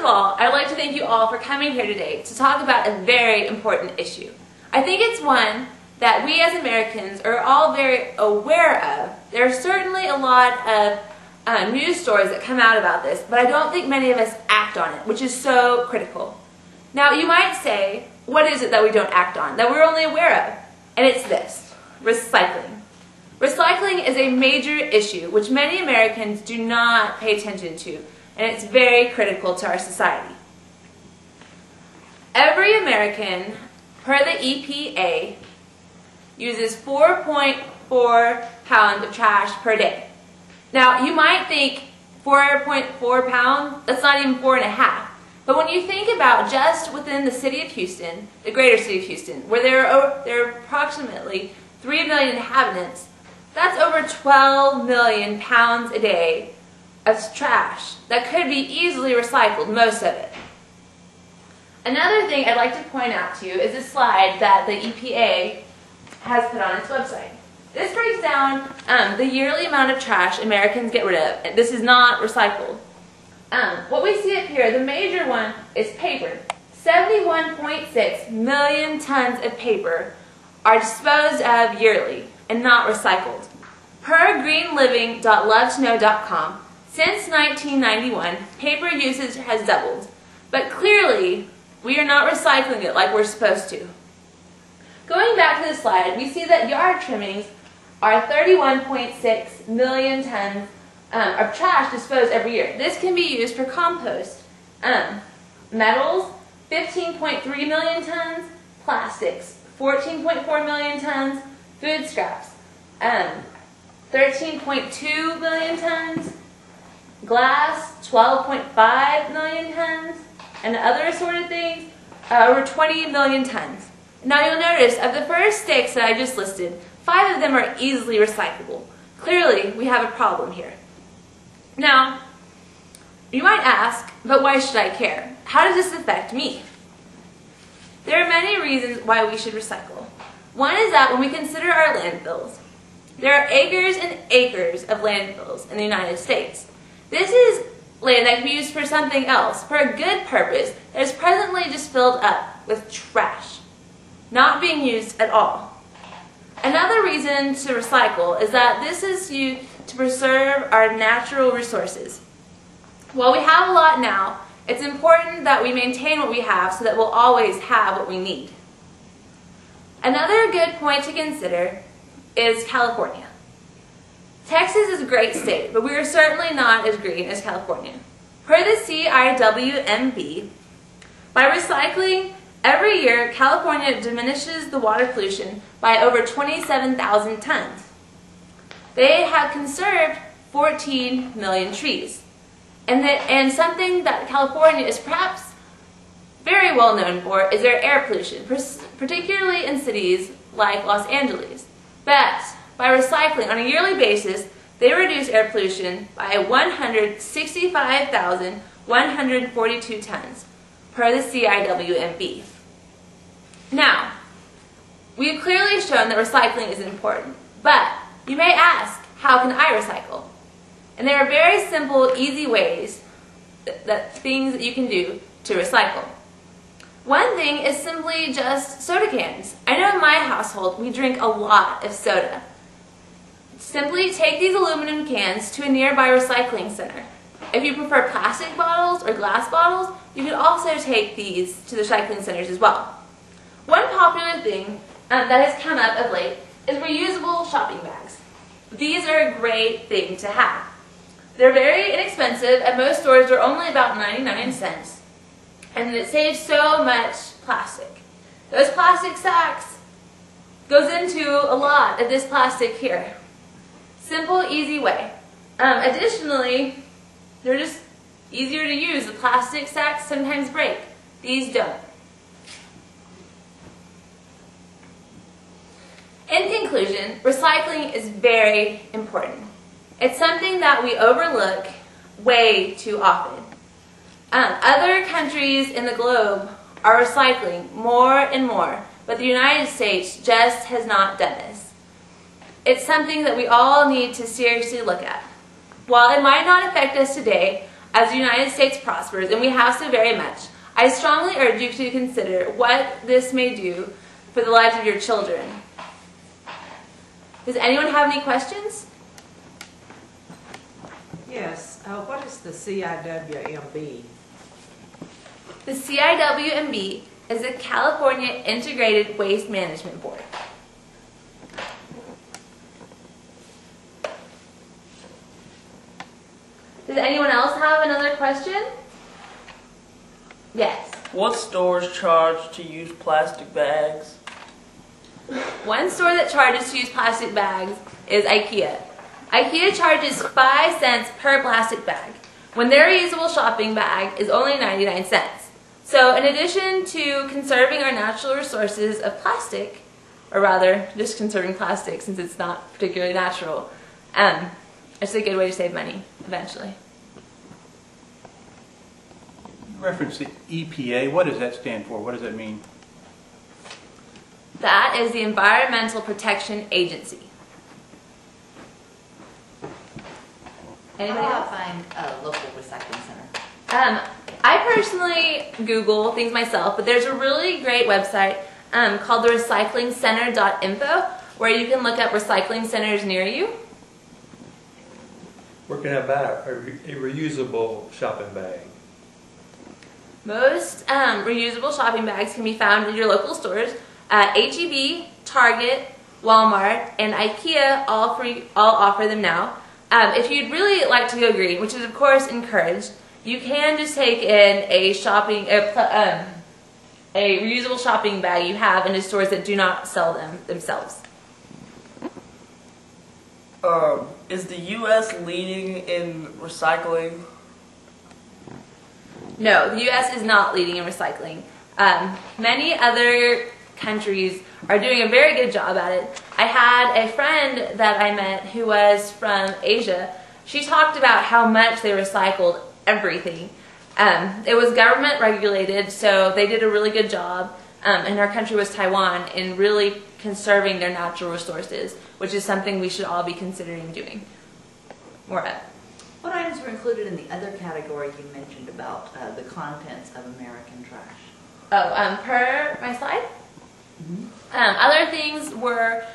of all, I'd like to thank you all for coming here today to talk about a very important issue. I think it's one that we as Americans are all very aware of. There are certainly a lot of news stories that come out about this, but I don't think many of us act on it, which is so critical. Now, you might say, what is it that we don't act on, that we're only aware of? And it's this: recycling. Recycling is a major issue which many Americans do not pay attention to, and it's very critical to our society. Every American, per the EPA, uses 4.4 pounds of trash per day. Now, you might think 4.4 pounds, that's not even 4.5. But when you think about just within the city of Houston, the greater city of Houston, where there are approximately 3 million inhabitants, that's over 12 million pounds a day of trash that could be easily recycled, most of it. Another thing I'd like to point out to you is this slide that the EPA has put on its website. This breaks down the yearly amount of trash Americans get rid of. This is not recycled. What we see up here, the major one is paper. 71.6 million tons of paper are disposed of yearly and not recycled. Per greenliving.lovetoknow.com, since 1991, paper usage has doubled. But clearly, we are not recycling it like we're supposed to. Going back to the slide, we see that yard trimmings are 31.6 million tons of trash disposed every year. This can be used for compost. Metals, 15.3 million tons. Plastics, 14.4 million tons. Food scraps, 13.2 million tons. Glass, 12.5 million tons. And other assorted things, over 20 million tons. Now you'll notice, of the first 6 that I just listed, 5 of them are easily recyclable. Clearly, we have a problem here. Now, you might ask, but why should I care? How does this affect me? There are many reasons why we should recycle. One is that when we consider our landfills, there are acres and acres of landfills in the United States. This is land that can be used for something else, for a good purpose, that is presently just filled up with trash, not being used at all. Another reason to recycle is that this is used to preserve our natural resources. While we have a lot now, it's important that we maintain what we have so that we'll always have what we need. Another good point to consider is California. Texas is a great state, but we are certainly not as green as California. Per the CIWMB, by recycling, every year California diminishes the water pollution by over 27,000 tons. They have conserved 14 million trees. And something that California is perhaps very well known for is their air pollution, particularly in cities like Los Angeles. But by recycling on a yearly basis, they reduce air pollution by 165,142 tons, per the CIWMB. Now, we've clearly shown that recycling is important, but you may ask, how can I recycle? And there are very simple, easy ways, things that you can do to recycle. One thing is simply just soda cans. I know in my household we drink a lot of soda. Simply take these aluminum cans to a nearby recycling center. If you prefer plastic bottles or glass bottles, you can also take these to the recycling centers as well. One popular thing that has come up of late is reusable shopping bags. These are a great thing to have. They're very inexpensive. At most stores they're only about 99 cents. And it saves so much plastic. Those plastic sacks goes into a lot of this plastic here. Simple, easy way. Additionally, they're just easier to use. The plastic sacks sometimes break. These don't. In conclusion, recycling is very important. It's something that we overlook way too often. Other countries in the globe are recycling more and more, but the United States just has not done this. It's something that we all need to seriously look at. While it might not affect us today, as the United States prospers, and we have so very much, I strongly urge you to consider what this may do for the lives of your children. Does anyone have any questions? Yes. What is the CIWMB? The CIWMB is the California Integrated Waste Management Board. Does anyone else have another question? Yes. What stores charge to use plastic bags? One store that charges to use plastic bags is IKEA. IKEA charges 5 cents per plastic bag, when their reusable shopping bag is only 99 cents. So in addition to conserving our natural resources of plastic, or rather just conserving plastic since it's not particularly natural, it's a good way to save money eventually. Reference the EPA, what does that stand for? What does that mean? That is the Environmental Protection Agency. Anybody How else? do I find a local recycling center? I personally Google things myself, but there's a really great website called the recyclingcenter.info where you can look up recycling centers near you. Where can I buy a reusable shopping bag? Most reusable shopping bags can be found in your local stores. H-E-B, Target, Walmart, and IKEA all offer them now. If you'd really like to go green, which is of course encouraged, you can just take in a reusable shopping bag you have into stores that do not sell them themselves. Is the U.S. leading in recycling? No, the U.S. is not leading in recycling. Many other countries are doing a very good job at it. I had a friend that I met who was from Asia. She talked about how much they recycled everything. It was government regulated, so they did a really good job. And our country was Taiwan in really conserving their natural resources, which is something we should all be considering doing more of. What items were included in the other category you mentioned about the contents of American trash? Oh, per my slide? Other things were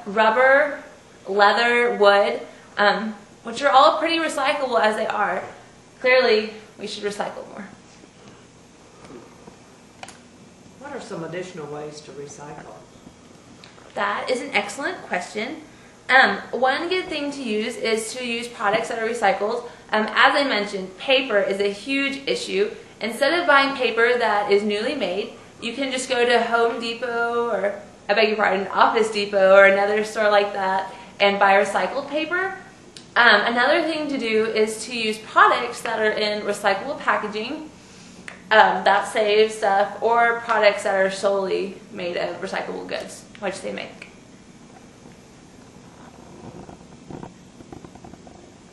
rubber, leather, wood, which are all pretty recyclable as they are. Clearly, we should recycle more. What are some additional ways to recycle? That is an excellent question. One good thing to use is to use products that are recycled. As I mentioned, paper is a huge issue. Instead of buying paper that is newly made, you can just go to Home Depot or, I beg your pardon, Office Depot or another store like that and buy recycled paper. Another thing to do is to use products that are in recyclable packaging that saves stuff, or products that are solely made of recyclable goods, which they make.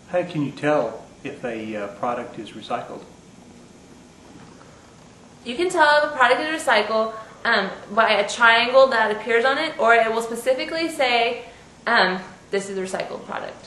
How can you tell if a product is recycled? You can tell the product is recycled by a triangle that appears on it, or it will specifically say, this is a recycled product.